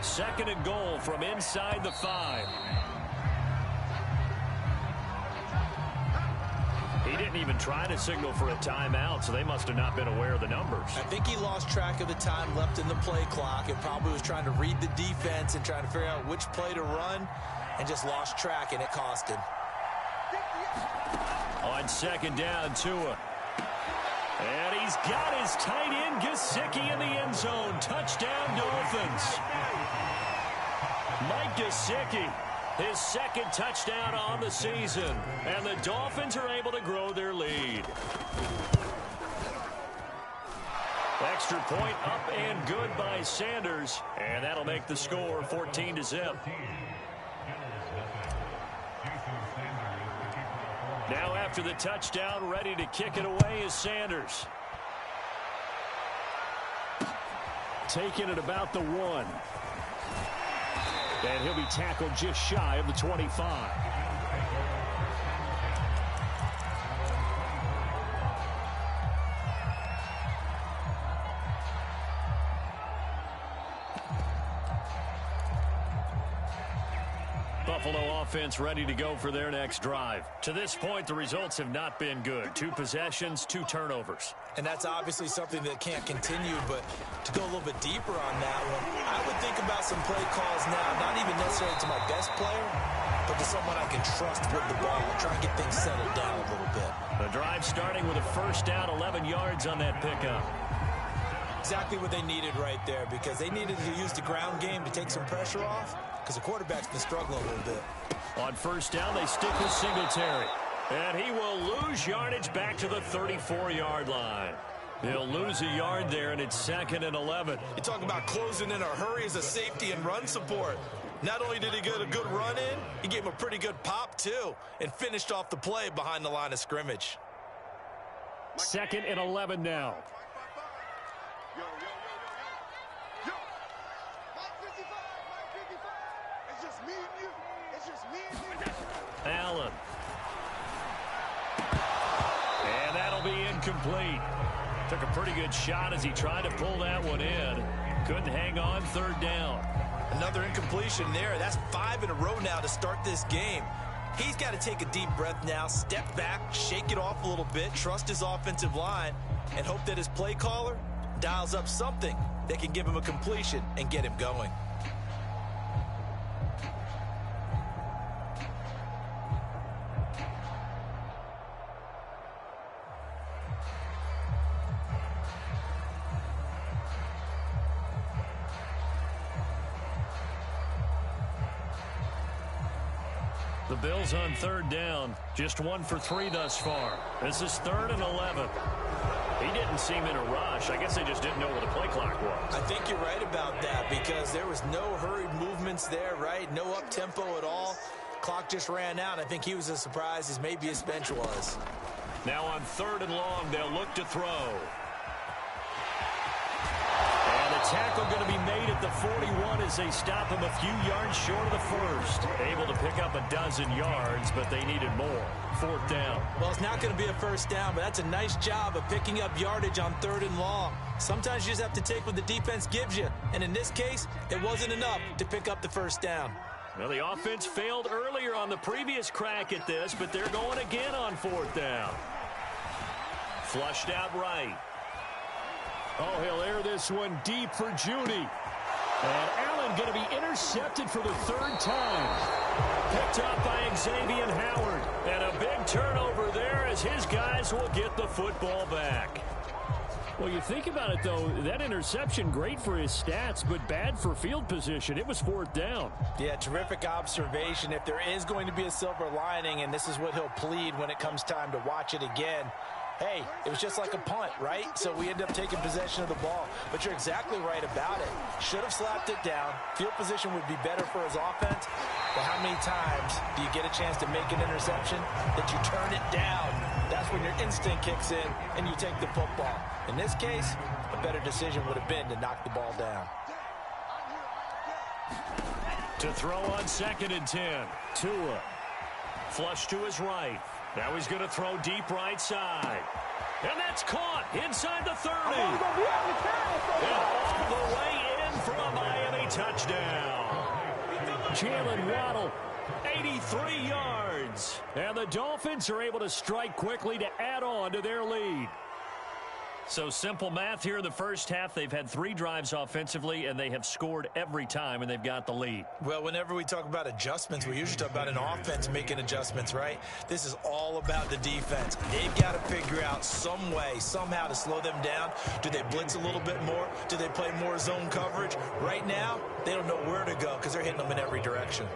Second and goal from inside the 5. He didn't even try to signal for a timeout, so they must have not been aware of the numbers. I think he lost track of the time left in the play clock and probably was trying to read the defense and trying to figure out which play to run and just lost track, and it cost him. On second down, Tua. And he's got his tight end, Gesicki, in the end zone. Touchdown, Dolphins. Mike Gesicki, his second touchdown on the season. And the Dolphins are able to grow their lead. Extra point up and good by Sanders. And that'll make the score 14-0. Now after the touchdown, ready to kick it away is Sanders. Taking it about the 1. And he'll be tackled just shy of the 25. Buffalo offense ready to go for their next drive. To this point, the results have not been good. 2 possessions, 2 turnovers. And that's obviously something that can't continue, but to go a little bit deeper on that one, I would think about some play calls now, not even necessarily to my best player, but to someone I can trust with the ball and try and get things settled down a little bit. The drive starting with a first down, 11 yards on that pickup. Exactly what they needed right there, because they needed to use the ground game to take some pressure off, because the quarterback's been struggling a little bit. On first down, they stick with Singletary. And he will lose yardage back to the 34-yard line. He'll lose a yard there, and it's 2nd and 11. You talk about closing in a hurry as a safety and run support. Not only did he get a good run in, he gave him a pretty good pop, too, and finished off the play behind the line of scrimmage. 2nd and 11 now. Allen. And that'll be incomplete. Took a pretty good shot as he tried to pull that one in. Couldn't hang on, 3rd down. Another incompletion there. That's 5 in a row now to start this game. He's got to take a deep breath now, step back, shake it off a little bit, trust his offensive line, and hope that his play caller dials up something that can give him a completion and get him going. The Bills on 3rd down, just 1 for 3 thus far. This is 3rd and 11. He didn't seem in a rush. I guess they just didn't know where the play clock was. I think you're right about that, because there was no hurried movements there, right? No up-tempo at all. Clock just ran out. I think he was as surprised as maybe his bench was. Now on 3rd and long, they'll look to throw. Tackle going to be made at the 41 as they stop him a few yards short of the first. Able to pick up a dozen yards, but they needed more. 4th down. Well, it's not going to be a first down, but that's a nice job of picking up yardage on 3rd and long. Sometimes you just have to take what the defense gives you, and in this case, it wasn't enough to pick up the first down. Well, the offense failed earlier on the previous crack at this, but they're going again on 4th down. Flushed out right. Oh, he'll air this one deep for Judy. And Allen going to be intercepted for the 3rd time. Picked up by Xavier Howard. And a big turnover there as his guys will get the football back. Well, you think about it, though, that interception, great for his stats, but bad for field position. It was 4th down. Yeah, terrific observation. If there is going to be a silver lining, and this is what he'll plead when it comes time to watch it again, hey, it was just like a punt, right? So we end up taking possession of the ball. But you're exactly right about it. Should have slapped it down. Field position would be better for his offense. But how many times do you get a chance to make an interception that you turn it down? That's when your instinct kicks in and you take the football. In this case, a better decision would have been to knock the ball down. To throw on 2nd and 10. Tua. Flush to his right. Now he's going to throw deep right side. And that's caught inside the 30. And all the way in for a Miami touchdown. Jalen Waddle, 83 yards. And the Dolphins are able to strike quickly to add on to their lead. So simple math here in the first half. They've had 3 drives offensively, and they have scored every time, and they've got the lead. Well, whenever we talk about adjustments, we usually talk about an offense making adjustments, right? This is all about the defense. They've got to figure out some way, somehow to slow them down. Do they blitz a little bit more? Do they play more zone coverage? Right now, they don't know where to go because they're hitting them in every direction.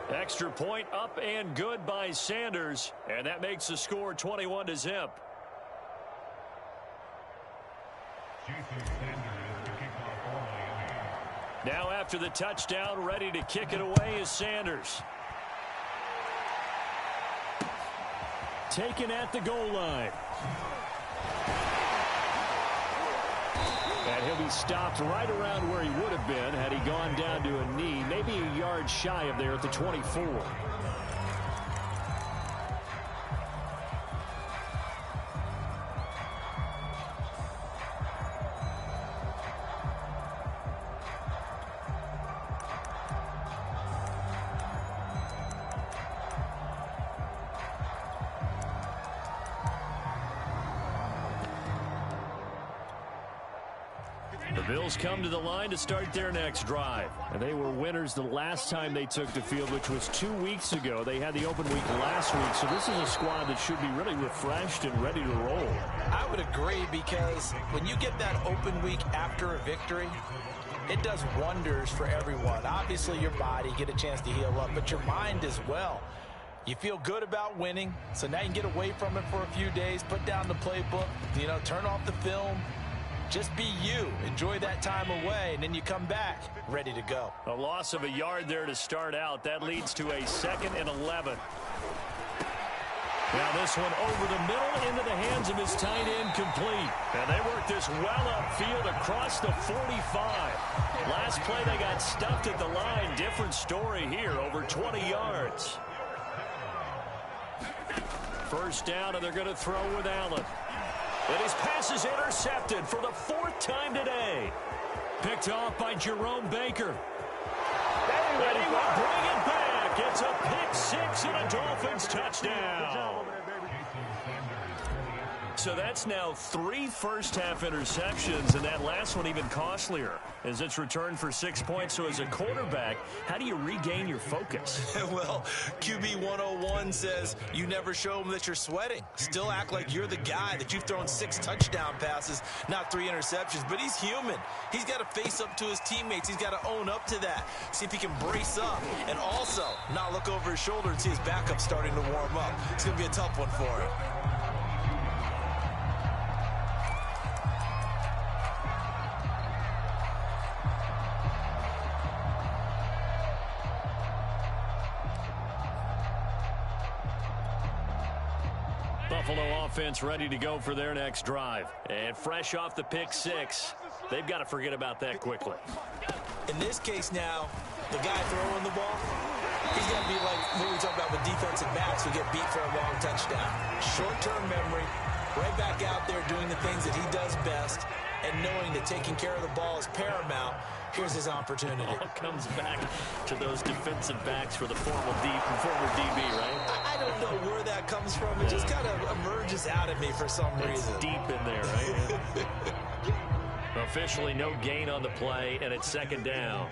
Extra point up and good by Sanders, and that makes the score 21-0. Now after the touchdown, ready to kick it away is Sanders. Taken at the goal line. And he'll be stopped right around where he would have been had he gone down to a knee, maybe a yard shy of there at the 24. The Bills come to the line to start their next drive. And they were winners the last time they took the field, which was 2 weeks ago. They had the open week last week, so this is a squad that should be really refreshed and ready to roll. I would agree, because when you get that open week after a victory, it does wonders for everyone. Obviously, your body, get a chance to heal up, but your mind as well. You feel good about winning, so now you can get away from it for a few days, put down the playbook, turn off the film. Just be you. Enjoy that time away, and then you come back ready to go. A loss of a yard there to start out. That leads to a 2nd and 11. Now this one over the middle into the hands of his tight end, complete. And they work this well upfield across the 45. Last play they got stuffed at the line. Different story here, over 20 yards. First down, and they're going to throw with Allen. And his pass is intercepted for the 4th time today. Picked off by Jerome Baker. And he will bring it back. It's a pick 6 and a Dolphins touchdown. So that's now 3 first-half interceptions, and that last one even costlier as it's returned for 6 points. So as a quarterback, how do you regain your focus? Well, QB 101 says you never show them that you're sweating. Still act like you're the guy, that you've thrown 6 touchdown passes, not 3 interceptions. But he's human. He's got to face up to his teammates. He's got to own up to that. See if he can brace up and also not look over his shoulder and see his backup starting to warm up. It's going to be a tough one for him. Buffalo offense ready to go for their next drive. And fresh off the pick 6, they've got to forget about that quickly. In this case now, the guy throwing the ball, he's going to be like what we talk about with defensive backs who get beat for a long touchdown. Short-term memory, right back out there doing the things that he does best, and knowing that taking care of the ball is paramount. Here's his opportunity. All comes back to those defensive backs for the former DB, right? I don't know where that comes from. It just kind of emerges out of me for some reason. It's deep in there, right? Officially no gain on the play, and it's 2nd down.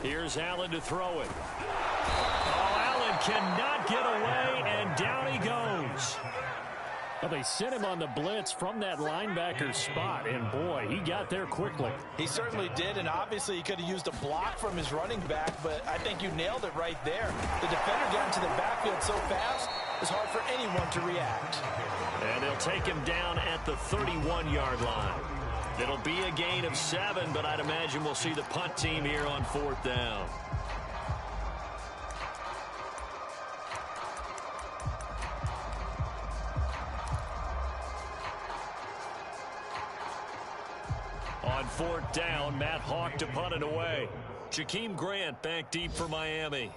Here's Allen to throw it. Oh, Allen cannot get away, and down he goes. Well, they sent him on the blitz from that linebacker spot, and boy, he got there quickly. He certainly did, and obviously he could have used a block from his running back, but I think you nailed it right there. The defender got into the backfield so fast, it's hard for anyone to react. And they'll take him down at the 31-yard line. It'll be a gain of 7, but I'd imagine we'll see the punt team here on 4th down. On 4th down, Matt Hawk to punt it away. Jakeem Grant back deep for Miami.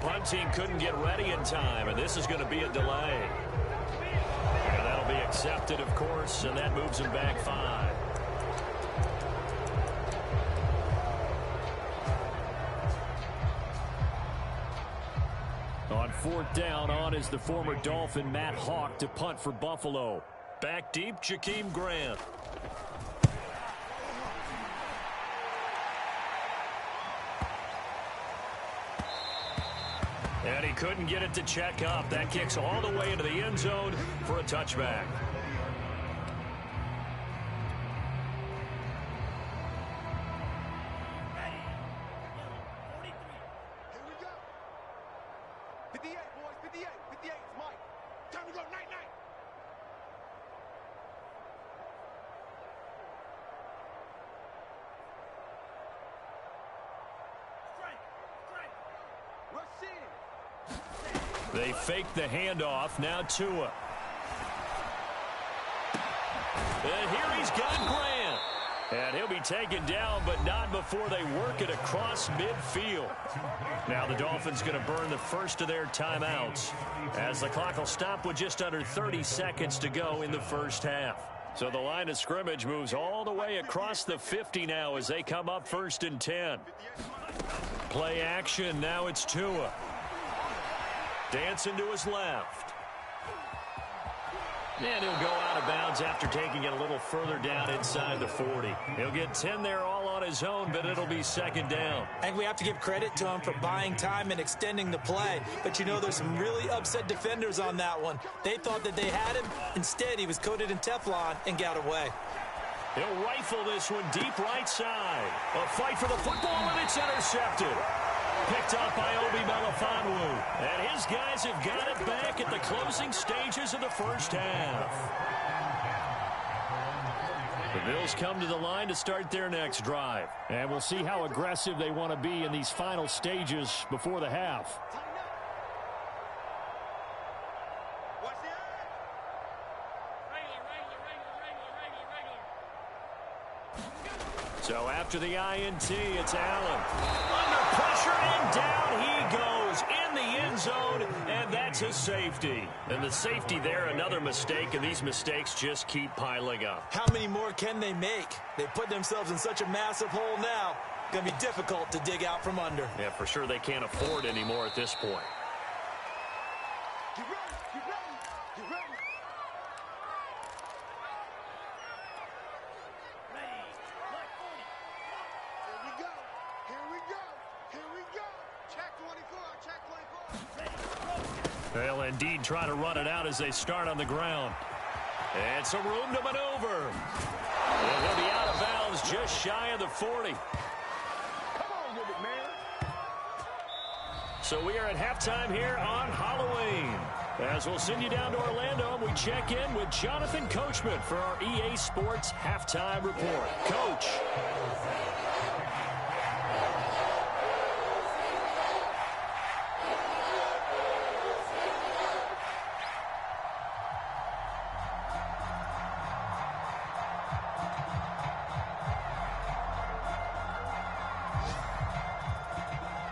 punt team couldn't get ready in time, and this is going to be a delay. And that'll be accepted, of course, and that moves him back 5. On 4th down, on is the former Dolphin Matt Hawk to punt for Buffalo. Back deep, Jakeem Grant. And he couldn't get it to check up. That kicks all the way into the end zone for a touchback. They fake the handoff. Now Tua. And here he's got Grant. And he'll be taken down, but not before they work it across midfield. Now the Dolphins going to burn the first of their timeouts, as the clock will stop with just under 30 seconds to go in the first half. So the line of scrimmage moves all the way across the 50 now as they come up 1st and 10. Play action. Now it's Tua. Dancing to his left. And he'll go out of bounds after taking it a little further down inside the 40. He'll get 10 there all on his own, but it'll be 2nd down. I think we have to give credit to him for buying time and extending the play. But, you know, there's some really upset defenders on that one. They thought that they had him. Instead, he was coated in Teflon and got away. He'll rifle this one deep right side. A fight for the football, and it's intercepted. Picked up by Obi Melifonwu. And his guys have got it back at the closing stages of the first half. The Bills come to the line to start their next drive. And we'll see how aggressive they want to be in these final stages before the half. So after the INT, it's Allen. Under pressure, and down he goes in the end zone, and that's a safety. And the safety there, another mistake, and these mistakes just keep piling up. How many more can they make? They put themselves in such a massive hole now. Going to be difficult to dig out from under. Yeah, for sure they can't afford anymore at this point. They'll indeed try to run it out as they start on the ground. And some room to maneuver. And he'll be out of bounds just shy of the 40. Come on with it, man. So we are at halftime here on Halloween. As we'll send you down to Orlando, and we check in with Jonathan Coachman for our EA Sports Halftime Report. Coach.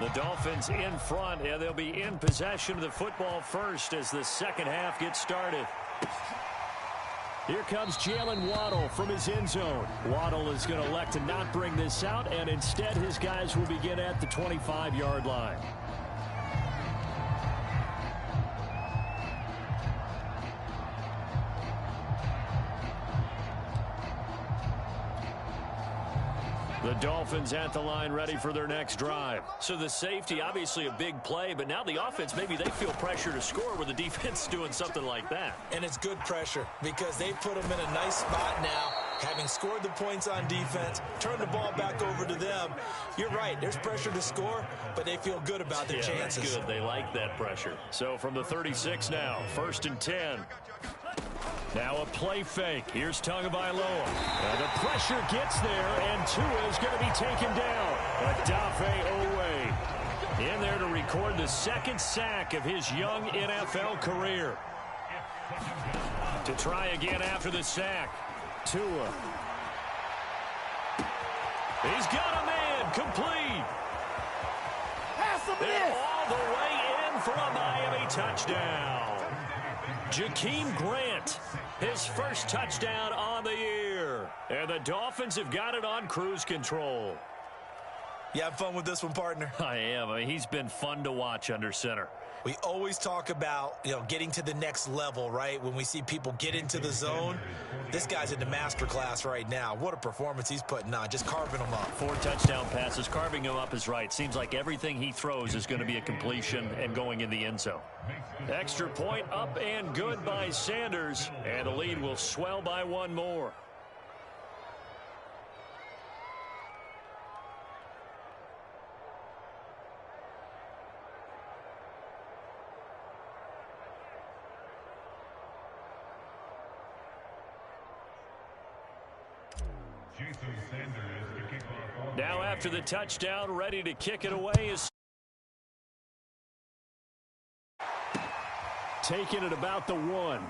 The Dolphins in front, and they'll be in possession of the football first as the second half gets started. Here comes Jalen Waddle from his end zone. Waddle is going to elect to not bring this out, and instead his guys will begin at the 25-yard line. The Dolphins at the line ready for their next drive. So the safety, obviously a big play, but now the offense, maybe they feel pressure to score where the defense is doing something like that. And it's good pressure because they put them in a nice spot now, having scored the points on defense, turn the ball back over to them. You're right, there's pressure to score, but they feel good about their chances. That's good. They like that pressure. So from the 36 now, 1st and 10. Now a play fake. Here's Tagovailoa. And the pressure gets there, and Tua is going to be taken down. Odafe Owe in there to record the second sack of his young NFL career. To try again after the sack. Tua. He's got a man complete. And all the way for a Miami touchdown. Jakeem Grant, his first touchdown on the year. And the Dolphins have got it on cruise control. You have fun with this one, partner? I am. He's been fun to watch under center. We always talk about, getting to the next level, right? When we see people get into the zone, this guy's in the master class right now. What a performance he's putting on, just carving them up. 4 touchdown passes, carving him up is right. Seems like everything he throws is going to be a completion and going in the end zone. Extra point up and good by Sanders, and the lead will swell by 1 more. Now after the touchdown, ready to kick it away is taking it about the 1.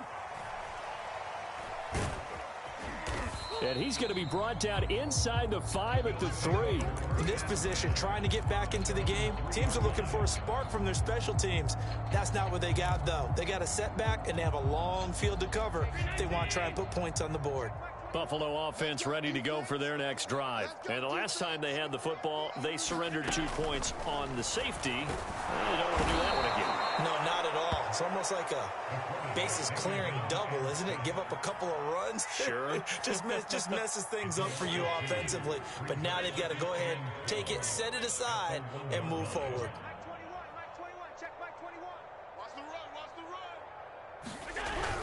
And he's going to be brought down inside the 5 at the 3. In this position, trying to get back into the game, teams are looking for a spark from their special teams. That's not what they got, though. They got a setback, and they have a long field to cover if they want to try and put points on the board. Buffalo offense ready to go for their next drive. And the last time they had the football, they surrendered 2 points on the safety. They don't want to do that one again. No, not at all. It's almost like a bases clearing double, isn't it? Give up a couple of runs. Sure. just messes things up for you offensively. But now they've got to go ahead, take it, set it aside, and move forward.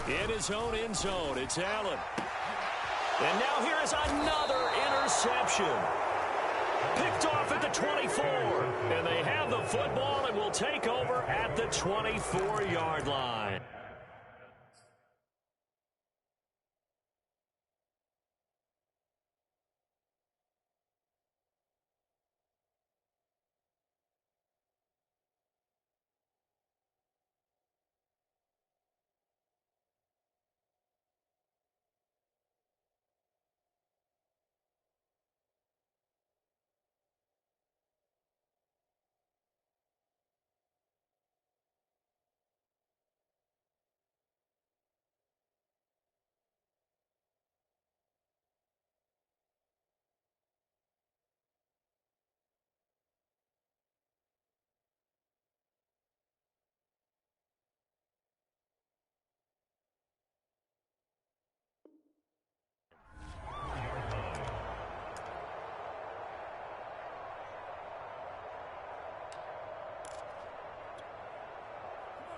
In his own end zone, it's Allen. And now here is another interception. Picked off at the 24. And they have the football and will take over at the 24-yard line.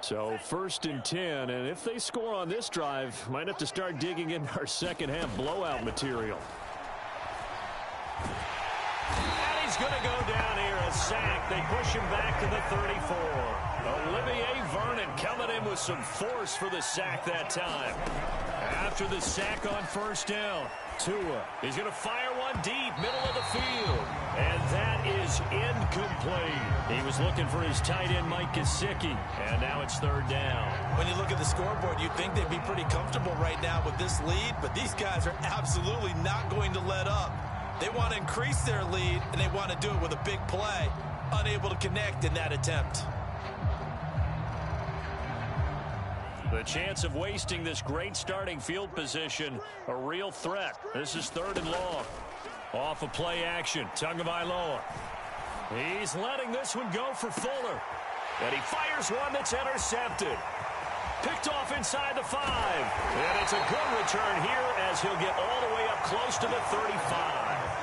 So 1st and 10, and if they score on this drive, might have to start digging in our second half blowout material. And he's going to go down here, a sack. They push him back to the 34. Olivier Vernon coming in with some force for the sack that time. After the sack on 1st down, Tua, he's going to fire one deep, middle of the field. And that is incomplete. He was looking for his tight end, Mike Gesicki, and now it's 3rd down. When you look at the scoreboard, you'd think they'd be pretty comfortable right now with this lead, but these guys are absolutely not going to let up. They want to increase their lead, and they want to do it with a big play. Unable to connect in that attempt. The chance of wasting this great starting field position, a real threat. This is 3rd and long. Off of play action, Tagovailoa. He's letting this one go for Fuller. And he fires one that's intercepted. Picked off inside the 5. And it's a good return here as he'll get all the way up close to the 35.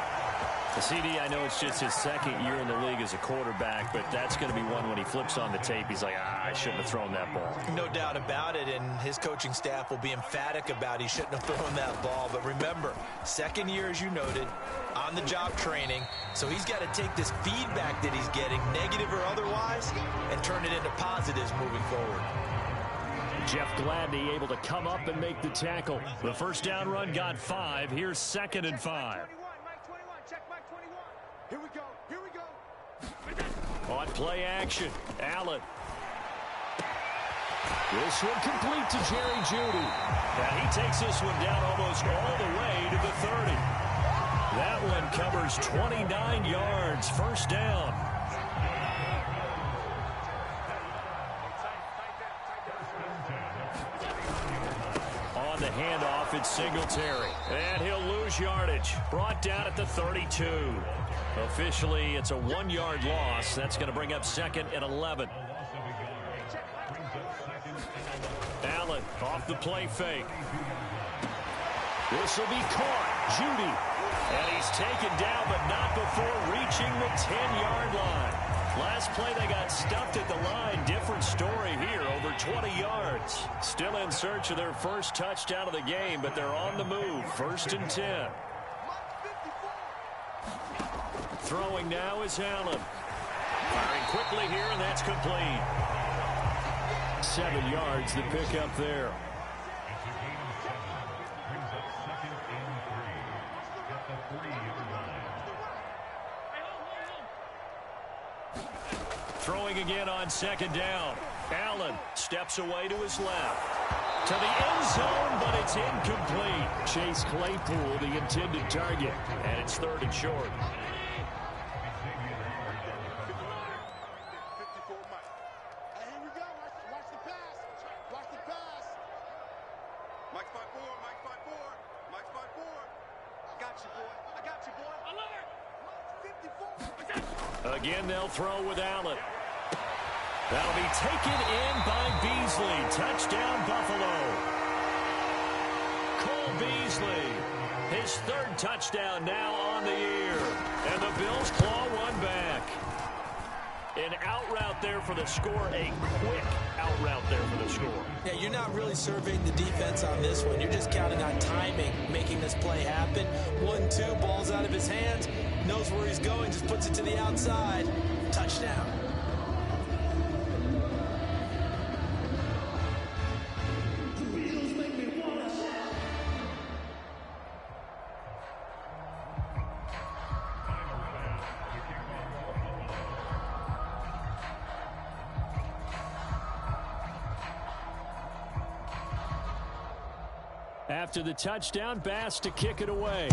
The CD, I know it's just his 2nd year in the league as a quarterback, but that's going to be one when he flips on the tape. He's like, I shouldn't have thrown that ball. No doubt about it, and his coaching staff will be emphatic about he shouldn't have thrown that ball. But remember, 2nd year, as you noted, on-the-job training, so he's got to take this feedback that he's getting, negative or otherwise, and turn it into positives moving forward. Jeff Gladney able to come up and make the tackle. The 1st down run got 5. Here's 2nd and 5. Here we go. Here we go. On play action, Allen. This one complete to Jerry Jeudy. And he takes this one down almost all the way to the 30. That one covers 29 yards, 1st down. it's Singletary. And he'll lose yardage. Brought down at the 32. Officially, it's a 1-yard loss. That's going to bring up 2nd and 11. Allen off the play fake. This will be caught. Judy. And he's taken down, but not before reaching the 10-yard line. Last play, they got stuffed at the line. Different story here, over 20 yards. Still in search of their first touchdown of the game, but they're on the move. 1st and 10. Throwing now is Allen. Firing quickly here, and that's complete. 7 yards to pick up there. Throwing again on 2nd down. Allen steps away to his left. To the end zone, but it's incomplete. Chase Claypool, the intended target. And it's 3rd and short. Again, they'll throw with Allen. That'll be taken in by Beasley. Touchdown, Buffalo. Cole Beasley, his 3rd touchdown now on the year. And the Bills claw one back. An out route there for the score. A quick out route there for the score. Yeah, you're not really surveying the defense on this one. You're just counting on timing, making this play happen. 1-2, ball's out of his hands. Knows where he's going, just puts it to the outside. Touchdown. After the touchdown, Bass to kick it away.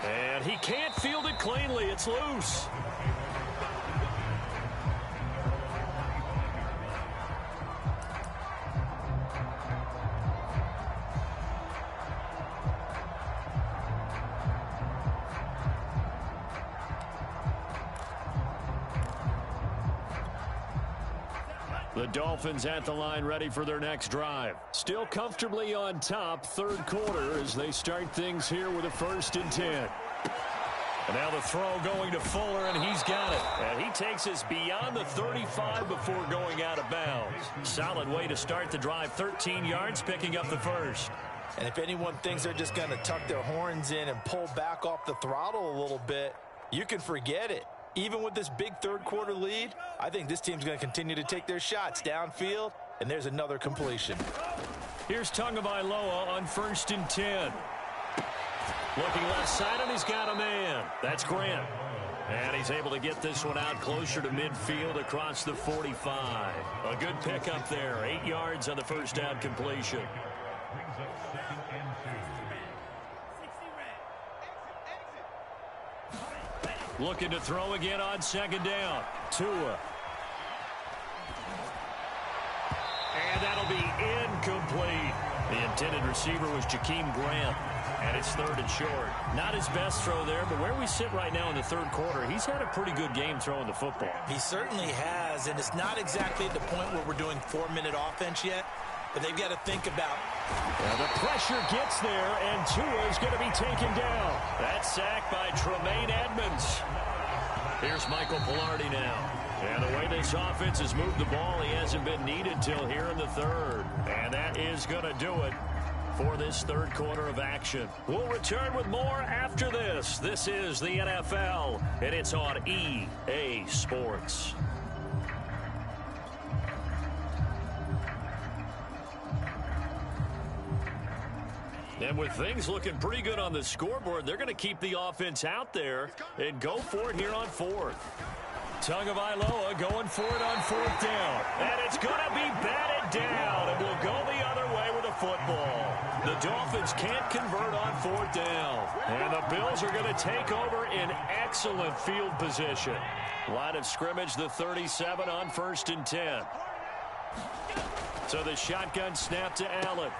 And he can't field it cleanly. It's loose. The Dolphins at the line, ready for their next drive. Still comfortably on top, 3rd quarter as they start things here with a 1st and 10. And now the throw going to Fuller, and he's got it. And he takes us beyond the 35 before going out of bounds. Solid way to start the drive, 13 yards, picking up the 1st. And if anyone thinks they're just going to tuck their horns in and pull back off the throttle a little bit, you can forget it. Even with this big 3rd quarter lead, I think this team's going to continue to take their shots downfield, and there's another completion. Here's Tagovailoa on 1st and 10. Looking left side, and he's got a man. That's Grant. And he's able to get this one out closer to midfield across the 45. A good pickup there. 8 yards on the 1st down completion. Looking to throw again on 2nd down. Tua. And that'll be incomplete. The intended receiver was Jakeem Grant. And it's 3rd and short. Not his best throw there, but where we sit right now in the 3rd quarter, he's had a pretty good game throwing the football. He certainly has, and it's not exactly at the point where we're doing 4-minute offense yet, but they've got to think about. Well, the pressure gets there, and Tua is going to be taken down. That's sacked by Tremaine Edmonds. Here's Michael Pilardi now. And the way this offense has moved the ball, he hasn't been needed till here in the 3rd. And that is going to do it for this 3rd quarter of action. We'll return with more after this. This is the NFL, and it's on EA Sports. And with things looking pretty good on the scoreboard, they're going to keep the offense out there and go for it here on 4th. Tagovailoa going for it on 4th down. And it's going to be batted down, and we'll go the other way with a football. The Dolphins can't convert on 4th down. And the Bills are going to take over in excellent field position. Line of scrimmage, the 37 on 1st and 10. So the shotgun snap to Allen.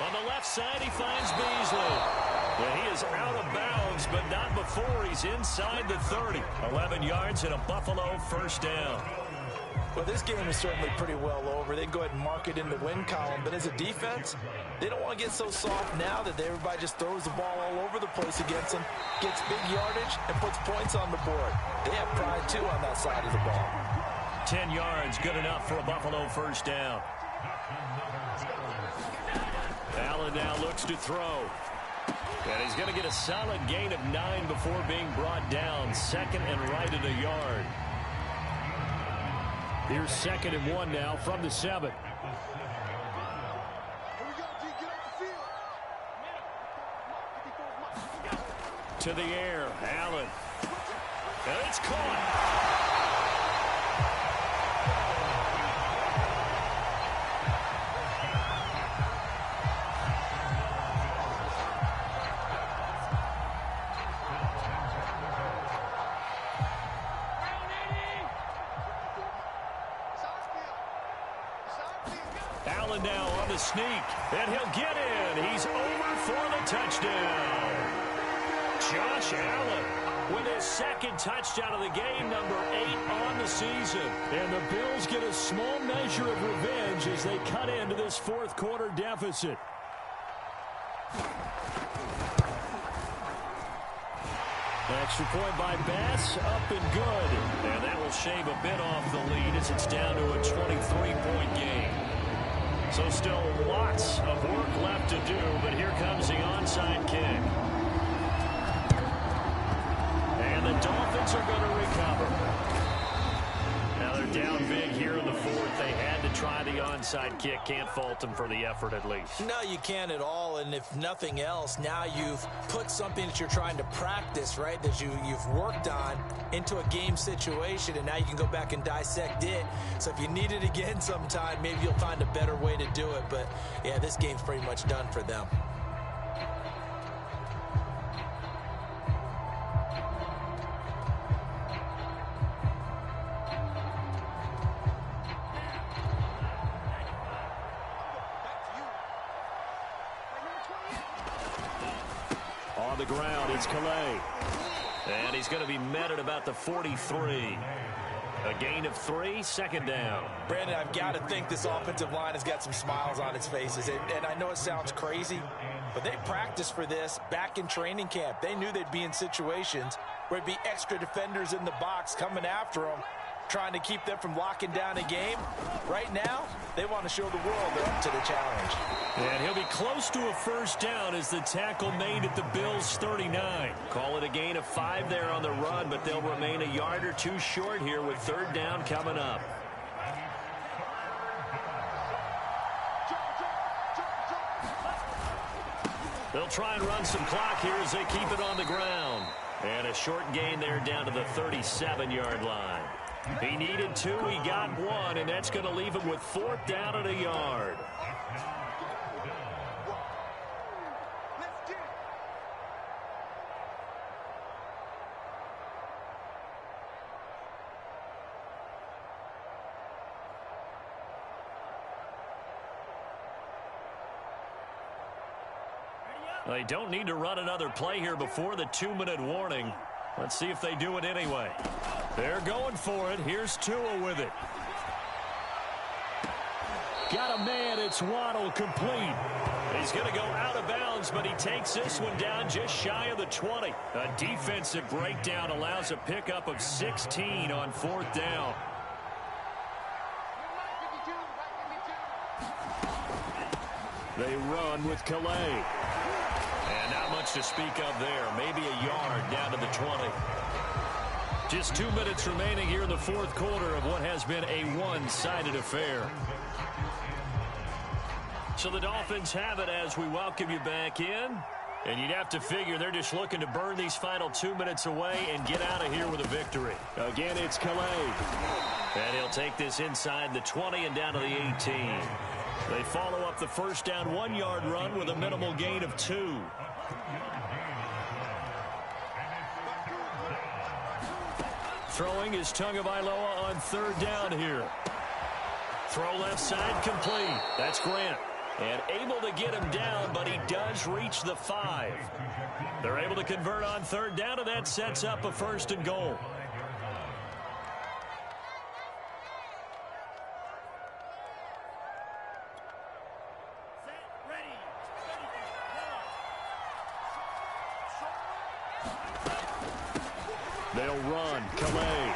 On the left side, he finds Beasley. Yeah, he is out of bounds, but not before he's inside the 30. 11 yards and a Buffalo first down. Well, this game is certainly pretty well over. They can go ahead and mark it in the win column. But as a defense, they don't want to get so soft now that everybody just throws the ball all over the place against them, gets big yardage, and puts points on the board. They have pride, too, on that side of the ball. 10 yards, good enough for a Buffalo first down. Allen now looks to throw. And he's going to get a solid gain of 9 before being brought down. Second and right at a yard. Here's 2nd and 1 now from the 7. To the air, Allen. And it's caught. Allen now on the sneak, and he'll get in. He's over for the touchdown. Josh Allen with his 2nd touchdown of the game, number 8 on the season. And the Bills get a small measure of revenge as they cut into this 4th quarter deficit. Extra point by Bass, up and good. And that will shave a bit off the lead as it's down to a 23-point game. So still lots of work left to do, but here comes the onside kick. And the Dolphins are going to recover. Now they're down big here in the 4th. They had to try the onside kick. Can't fault them for the effort at least. No, you can't at all. And if nothing else, now you've put something that you're trying to practice, right, that you've worked on into a game situation, and now you can go back and dissect it. So if you need it again sometime, maybe you'll find a better way to do it. But, yeah, this game's pretty much done for them. On the ground, it's Calais. And he's going to be met at about the 43. A gain of 3, 2nd down. Brandon, I've got to think this offensive line has got some smiles on its faces. And I know it sounds crazy, but they practiced for this back in training camp. They knew they'd be in situations where it'd be extra defenders in the box coming after them, trying to keep them from locking down a game. Right now, they want to show the world they're up to the challenge. And he'll be close to a first down as the tackle made at the Bills' 39. Call it a gain of 5 there on the run, but they'll remain a yard or 2 short here with 3rd down coming up. They'll try and run some clock here as they keep it on the ground. And a short gain there down to the 37-yard line. He needed 2, he got 1, and that's going to leave him with 4th down at a yard. They don't need to run another play here before the 2-minute warning. Let's see if they do it anyway. They're going for it. Here's Tua with it. Got a man. It's Waddle, complete. He's going to go out of bounds, but he takes this one down just shy of the 20. A defensive breakdown allows a pickup of 16 on 4th down. They run with Calais. And not much to speak of there. Maybe a yard down to the 20. Just 2 minutes remaining here in the 4th quarter of what has been a one-sided affair. So the Dolphins have it as we welcome you back in. And you'd have to figure they're just looking to burn these final 2 minutes away and get out of here with a victory. Again, it's Calais. And he'll take this inside the 20 and down to the 18. They follow up the first down 1-yard run with a minimal gain of 2. Throwing is Tagovailoa on 3rd down here. Throw left side complete. That's Grant. And able to get him down, but he does reach the 5. They're able to convert on third down, and that sets up a 1st and goal. They'll run. Calais.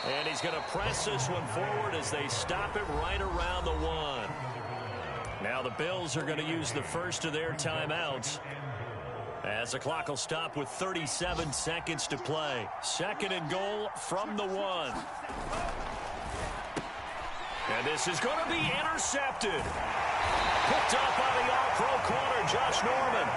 And he's going to press this one forward as they stop it right around the 1. Now the Bills are going to use the first of their timeouts as the clock will stop with 37 seconds to play. 2nd and goal from the 1. And this is going to be intercepted. Picked up by the all-pro corner, Josh Norman.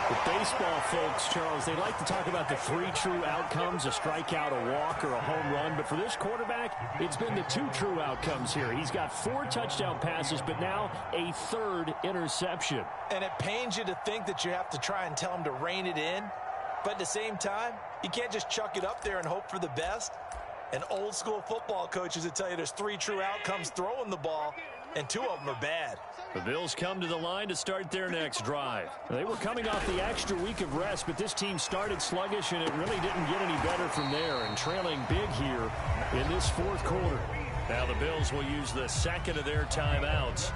With baseball folks, Charles, they like to talk about the 3 true outcomes, a strikeout, a walk, or a home run. But for this quarterback, it's been the 2 true outcomes here. He's got 4 touchdown passes, but now a 3rd interception. And it pains you to think that you have to try and tell him to rein it in. But at the same time, you can't just chuck it up there and hope for the best. And old school football coaches would tell you there's 3 true outcomes throwing the ball, and 2 of them are bad. The Bills come to the line to start their next drive. They were coming off the extra week of rest, but this team started sluggish, and it really didn't get any better from there, and trailing big here in this 4th quarter. Now the Bills will use the 2nd of their timeouts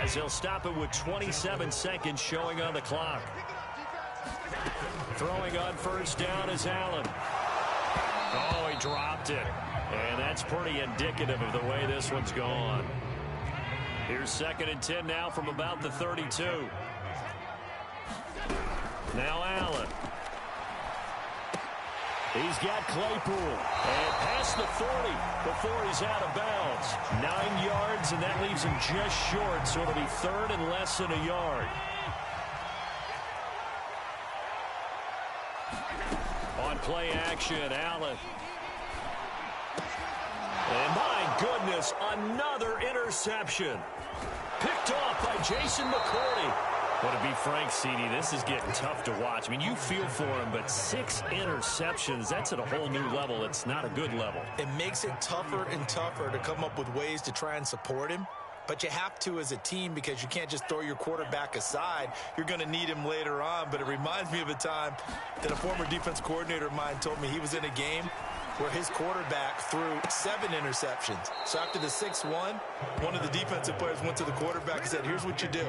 as they'll stop it with 27 seconds showing on the clock. Throwing on first down is Allen. Oh, he dropped it. And that's pretty indicative of the way this one's gone. Here's 2nd and 10 now from about the 32. Now Allen. He's got Claypool. And past the 40 before he's out of bounds. 9 yards, and that leaves him just short, so it'll be 3rd and less than a yard. On play action, Allen. And my goodness, another interception. Picked off by Jason McCourty. Well, to be frank, CD, this is getting tough to watch. I mean, you feel for him, but 6 interceptions, that's at a whole new level. It's not a good level. It makes it tougher and tougher to come up with ways to try and support him. But you have to as a team because you can't just throw your quarterback aside. You're going to need him later on. But it reminds me of a time that a former defense coordinator of mine told me he was in a game where his quarterback threw 7 interceptions. So after the 6-1, one of the defensive players went to the quarterback and said, here's what you do.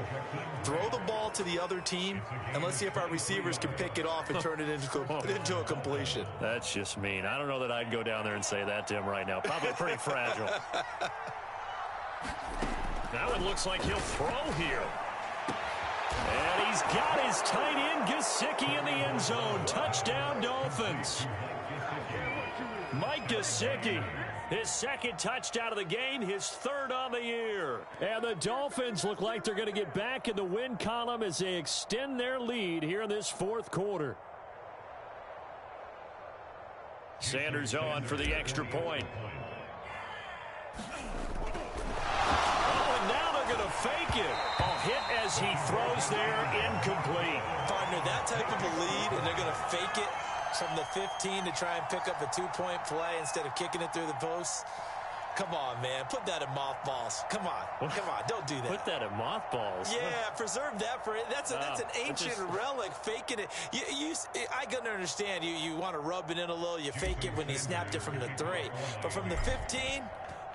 Throw the ball to the other team, and let's see if our receivers can pick it off and turn it into a completion. That's just mean. I don't know that I'd go down there and say that to him right now. Probably pretty fragile. Now it looks like he'll throw here. And he's got his tight end, Gesicki, in the end zone. Touchdown, Dolphins. Mike Gesicki, his 2nd touchdown of the game, his 3rd on the year. And the Dolphins look like they're going to get back in the win column as they extend their lead here in this 4th quarter. Sanders on for the extra point. Going to fake it. A hit as he throws there, incomplete. Partner, that type of a lead, and they're going to fake it from the 15 to try and pick up a 2-point play instead of kicking it through the post. Come on, man. Put that in mothballs. Come on. Come on. Don't do that. Put that in mothballs? Yeah, preserve that for it. That's an ancient relic, faking it. I can understand you want to rub it in a little. You fake it when you snapped it from the 3. But from the 15...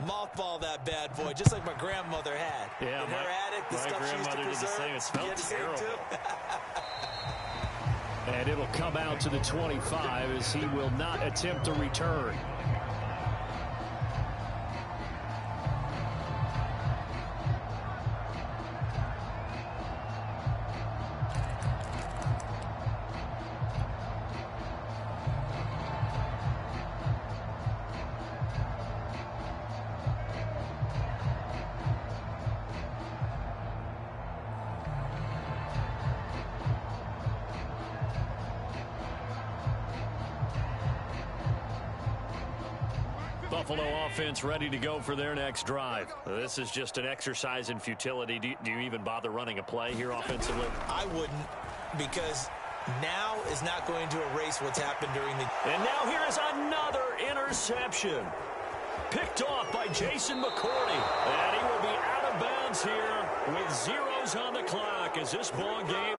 mothball that bad boy, just like my grandmother had. Yeah, in her attic, the stuff she used to preserve. Did the same. It smelled terrible. And it'll come out to the 25 as he will not attempt to return. Buffalo offense ready to go for their next drive. This is just an exercise in futility. Do you even bother running a play here offensively? I wouldn't, because now is not going to erase what's happened during the... And now here is another interception. Picked off by Jason McCourty. And he will be out of bounds here with zeros on the clock as this ball game